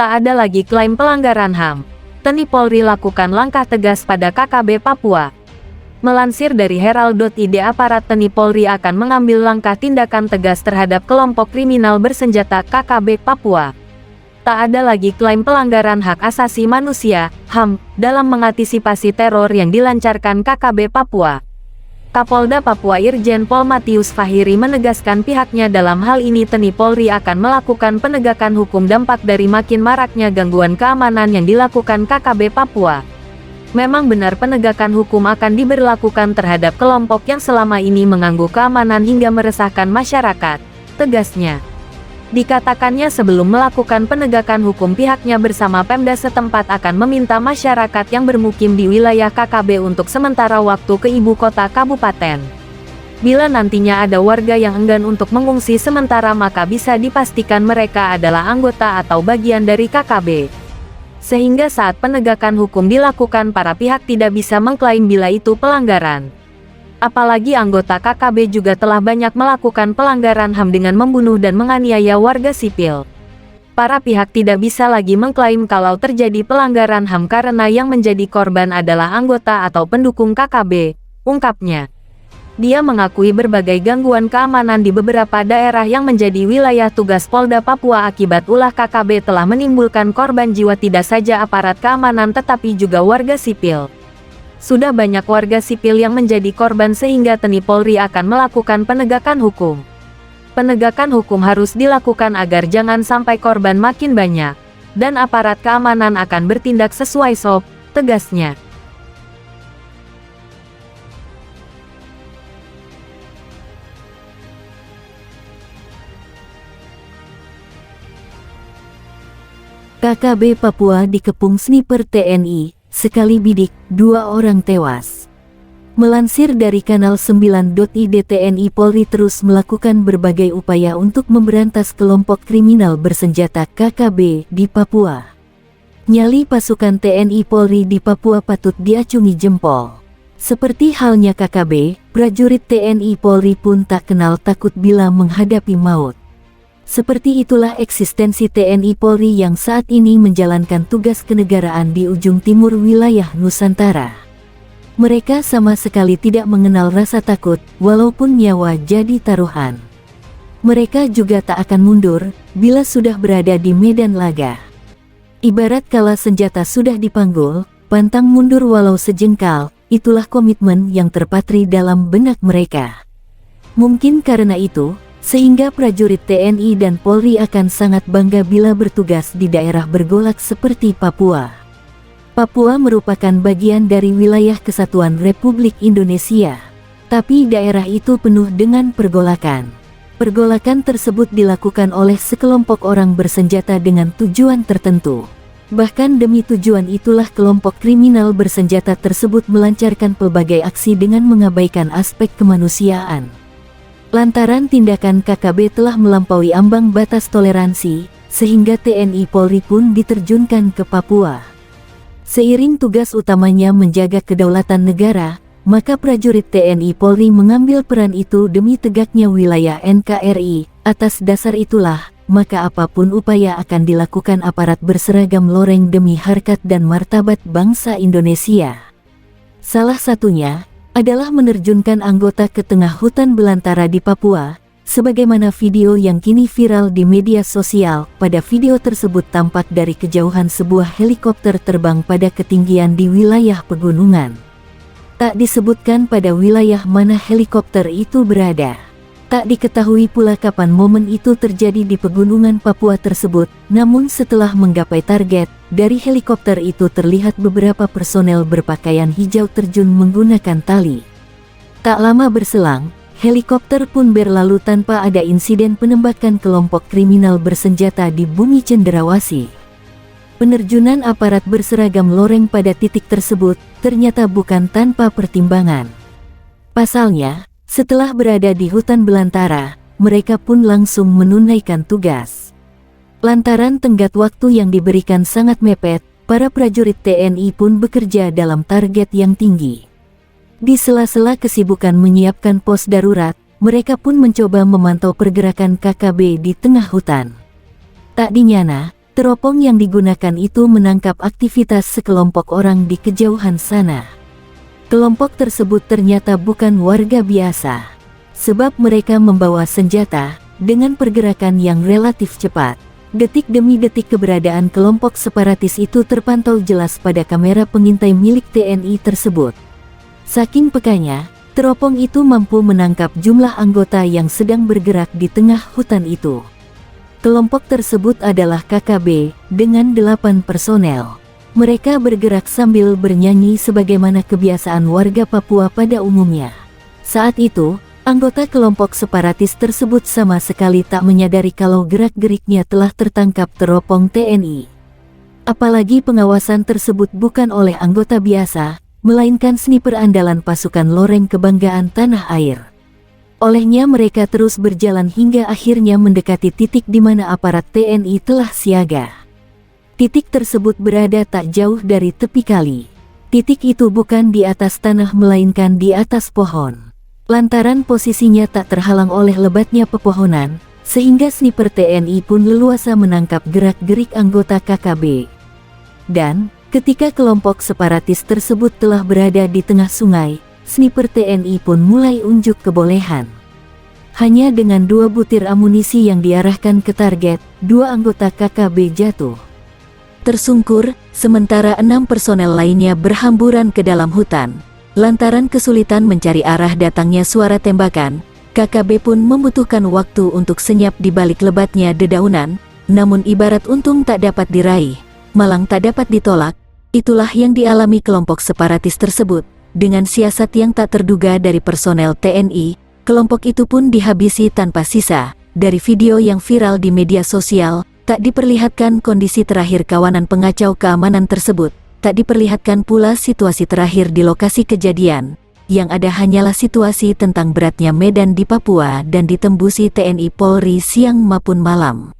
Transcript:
Tak ada lagi klaim pelanggaran HAM. TNI Polri lakukan langkah tegas pada KKB Papua. Melansir dari Herald.id, aparat TNI Polri akan mengambil langkah tindakan tegas terhadap kelompok kriminal bersenjata KKB Papua. Tak ada lagi klaim pelanggaran hak asasi manusia, HAM, dalam mengantisipasi teror yang dilancarkan KKB Papua. Kapolda Papua Irjen Pol Matius Fahiri menegaskan pihaknya dalam hal ini TNI Polri akan melakukan penegakan hukum dampak dari makin maraknya gangguan keamanan yang dilakukan KKB Papua. Memang benar penegakan hukum akan diberlakukan terhadap kelompok yang selama ini mengganggu keamanan hingga meresahkan masyarakat, tegasnya. Dikatakannya sebelum melakukan penegakan hukum pihaknya bersama Pemda setempat akan meminta masyarakat yang bermukim di wilayah KKB untuk sementara waktu ke ibu kota kabupaten. Bila nantinya ada warga yang enggan untuk mengungsi sementara maka bisa dipastikan mereka adalah anggota atau bagian dari KKB. Sehingga saat penegakan hukum dilakukan para pihak tidak bisa mengklaim bila itu pelanggaran. Apalagi anggota KKB juga telah banyak melakukan pelanggaran HAM dengan membunuh dan menganiaya warga sipil. Para pihak tidak bisa lagi mengklaim kalau terjadi pelanggaran HAM karena yang menjadi korban adalah anggota atau pendukung KKB, ungkapnya. Dia mengakui berbagai gangguan keamanan di beberapa daerah yang menjadi wilayah tugas Polda Papua akibat ulah KKB telah menimbulkan korban jiwa tidak saja aparat keamanan tetapi juga warga sipil. Sudah banyak warga sipil yang menjadi korban sehingga TNI Polri akan melakukan penegakan hukum. Penegakan hukum harus dilakukan agar jangan sampai korban makin banyak, dan aparat keamanan akan bertindak sesuai SOP, tegasnya. KKB Papua dikepung sniper TNI. Sekali bidik, 2 orang tewas. Melansir dari kanal 9.id, TNI Polri terus melakukan berbagai upaya untuk memberantas kelompok kriminal bersenjata KKB di Papua. Nyali pasukan TNI Polri di Papua patut diacungi jempol. Seperti halnya KKB, prajurit TNI Polri pun tak kenal takut bila menghadapi maut. Seperti itulah eksistensi TNI Polri yang saat ini menjalankan tugas kenegaraan di ujung timur wilayah Nusantara. Mereka sama sekali tidak mengenal rasa takut, walaupun nyawa jadi taruhan. Mereka juga tak akan mundur, bila sudah berada di medan laga. Ibarat kala senjata sudah dipanggul, pantang mundur walau sejengkal, itulah komitmen yang terpatri dalam benak mereka. Mungkin karena itu, sehingga prajurit TNI dan Polri akan sangat bangga bila bertugas di daerah bergolak seperti Papua. Papua merupakan bagian dari wilayah kesatuan Republik Indonesia. Tapi daerah itu penuh dengan pergolakan. Pergolakan tersebut dilakukan oleh sekelompok orang bersenjata dengan tujuan tertentu. Bahkan demi tujuan itulah kelompok kriminal bersenjata tersebut melancarkan pelbagai aksi dengan mengabaikan aspek kemanusiaan. Lantaran tindakan KKB telah melampaui ambang batas toleransi, sehingga TNI Polri pun diterjunkan ke Papua. Seiring tugas utamanya menjaga kedaulatan negara, maka prajurit TNI Polri mengambil peran itu demi tegaknya wilayah NKRI. Atas dasar itulah, maka apapun upaya akan dilakukan aparat berseragam loreng demi harkat dan martabat bangsa Indonesia. Salah satunya adalah menerjunkan anggota ke tengah hutan belantara di Papua, sebagaimana video yang kini viral di media sosial. Pada video tersebut tampak dari kejauhan sebuah helikopter terbang pada ketinggian di wilayah pegunungan. Tak disebutkan pada wilayah mana helikopter itu berada. Tak diketahui pula kapan momen itu terjadi di pegunungan Papua tersebut, namun setelah menggapai target, dari helikopter itu terlihat beberapa personel berpakaian hijau terjun menggunakan tali. Tak lama berselang, helikopter pun berlalu tanpa ada insiden penembakan kelompok kriminal bersenjata di bumi cenderawasih. Penerjunan aparat berseragam loreng pada titik tersebut ternyata bukan tanpa pertimbangan. Pasalnya, setelah berada di hutan belantara, mereka pun langsung menunaikan tugas. Lantaran tenggat waktu yang diberikan sangat mepet, para prajurit TNI pun bekerja dalam target yang tinggi. Di sela-sela kesibukan menyiapkan pos darurat, mereka pun mencoba memantau pergerakan KKB di tengah hutan. Tak dinyana, Teropong yang digunakan itu menangkap aktivitas sekelompok orang di kejauhan sana. Kelompok tersebut ternyata bukan warga biasa, sebab mereka membawa senjata dengan pergerakan yang relatif cepat. Detik demi detik keberadaan kelompok separatis itu terpantau jelas pada kamera pengintai milik TNI tersebut. Saking pekanya, teropong itu mampu menangkap jumlah anggota yang sedang bergerak di tengah hutan itu. Kelompok tersebut adalah KKB dengan 8 personel. Mereka bergerak sambil bernyanyi sebagaimana kebiasaan warga Papua pada umumnya. Saat itu, anggota kelompok separatis tersebut sama sekali tak menyadari kalau gerak-geriknya telah tertangkap teropong TNI. Apalagi pengawasan tersebut bukan oleh anggota biasa, melainkan sniper andalan pasukan Loreng Kebanggaan Tanah Air. Olehnya mereka terus berjalan hingga akhirnya mendekati titik di mana aparat TNI telah siaga. Titik tersebut berada tak jauh dari tepi kali. Titik itu bukan di atas tanah melainkan di atas pohon. Lantaran posisinya tak terhalang oleh lebatnya pepohonan, sehingga sniper TNI pun leluasa menangkap gerak-gerik anggota KKB. Dan, ketika kelompok separatis tersebut telah berada di tengah sungai, sniper TNI pun mulai unjuk kebolehan. Hanya dengan 2 butir amunisi yang diarahkan ke target, 2 anggota KKB jatuh tersungkur, sementara 6 personel lainnya berhamburan ke dalam hutan. Lantaran kesulitan mencari arah datangnya suara tembakan, KKB pun membutuhkan waktu untuk senyap di balik lebatnya dedaunan, namun ibarat untung tak dapat diraih, malang tak dapat ditolak, itulah yang dialami kelompok separatis tersebut. Dengan siasat yang tak terduga dari personel TNI, kelompok itu pun dihabisi tanpa sisa. Dari video yang viral di media sosial, tak diperlihatkan kondisi terakhir kawanan pengacau keamanan tersebut. Tak diperlihatkan pula situasi terakhir di lokasi kejadian, yang ada hanyalah situasi tentang beratnya medan di Papua dan ditembusi TNI Polri siang maupun malam.